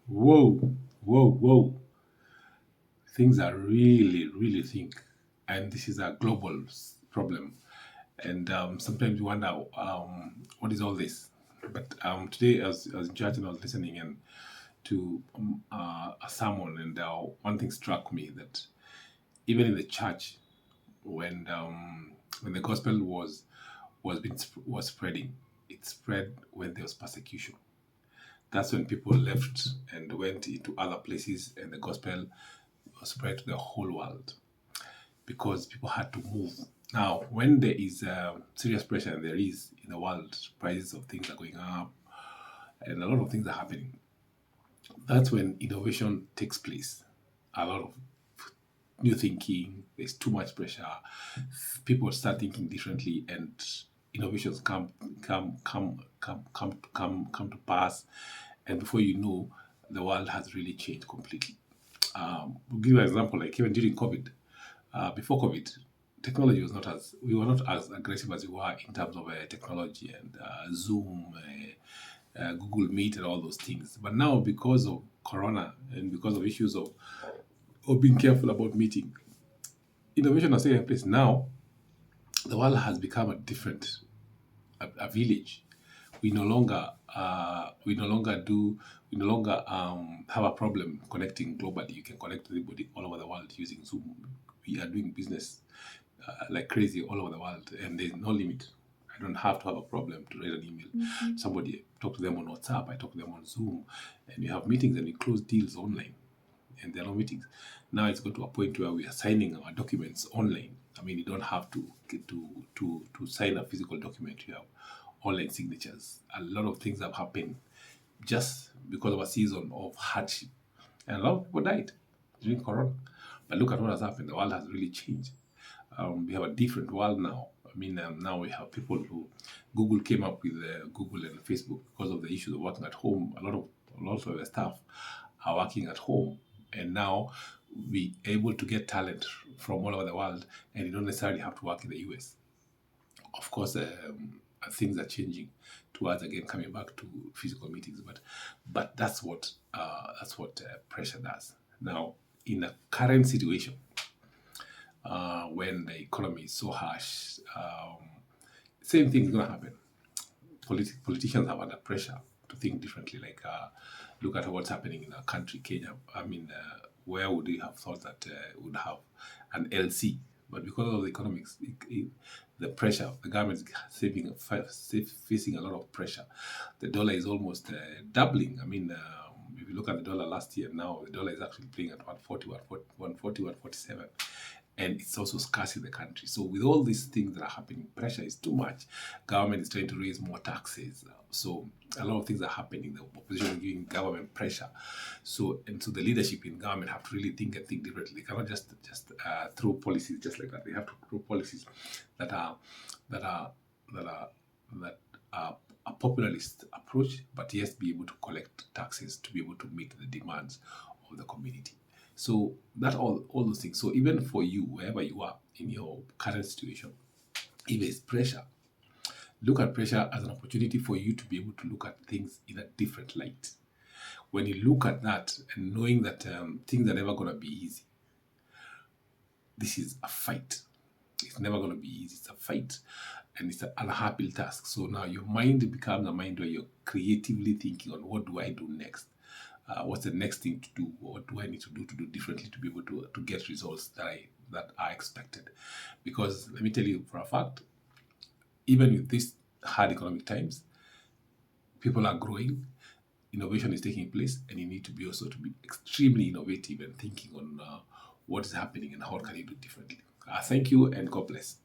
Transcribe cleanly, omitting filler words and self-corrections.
Whoa, whoa. Things are really think. And this is a global problem. And sometimes you wonder, what is all this? But today, as in church, and I was listening and to a sermon, and one thing struck me that even in the church, when the gospel was spreading, it spread when there was persecution. That's when people left and went into other places, and the gospel was spread to the whole world because people had to move. Now, when there is serious pressure, and there is in the world, prices of things are going up, and a lot of things are happening. That's when innovation takes place. A lot of new thinking. There's too much pressure. People start thinking differently, and innovations come to pass. And before you know, the world has really changed completely. We'll give you an example, like even during COVID. Before COVID, technology was not as we were not as aggressive as we were in terms of technology and Zoom, Google Meet, and all those things. But now, because of Corona and because of issues of being careful about meeting, innovation has taken place. Now, the world has become a village. We no longer have a problem connecting globally. You can connect to anybody all over the world using Zoom. We are doing business like crazy all over the world, and there's no limit. I don't have to have a problem to write an email. Somebody talk to them on WhatsApp. I talk to them on Zoom, and we have meetings and we close deals online. And there are no meetings. Now it's got to a point where we are signing our documents online. I mean, you don't have to get to sign a physical document. You have online signatures. A lot of things have happened just because of a season of hardship. And a lot of people died during Corona. But look at what has happened. The world has really changed. We have a different world now. I mean, now we have people who Google came up with Google and Facebook because of the issues of working at home. A lot of the staff are working at home, and now we able to get talent from all over the world, and you don't necessarily have to work in the US. Of course, things are changing towards again coming back to physical meetings, but that's what pressure does. Now, in a current situation, when the economy is so harsh, same thing is going to happen. Politicians are under pressure to think differently. Like, look at what's happening in our country, Kenya. I mean, where would we have thought that would have an LC? But because of the economics, the pressure, the government is facing a lot of pressure. The dollar is almost doubling. I mean, if you look at the dollar last year, now the dollar is actually playing at 147. And it's also scarce in the country. So with all these things that are happening, pressure is too much. Government is trying to raise more taxes. So a lot of things are happening. The opposition is giving government pressure. So the leadership in government have to really think and think differently. They cannot just throw policies just like that. They have to throw policies that are a popularist approach, but yes, be able to collect taxes to be able to meet the demands of the community. So that all those things. So even for you, wherever you are in your current situation, if there's pressure, look at pressure as an opportunity for you to be able to look at things in a different light. When you look at that and knowing that things are never going to be easy, this is a fight. It's never going to be easy. It's a fight, and it's an unhappy task. So now your mind becomes a mind where you're creatively thinking on what do I do next. What's the next thing to do? What do I need to do differently to be able to get results that are expected? Because let me tell you for a fact, even with these hard economic times, people are growing, innovation is taking place, and you need to be also to be extremely innovative and thinking on what is happening and how can you do differently. Thank you and God bless.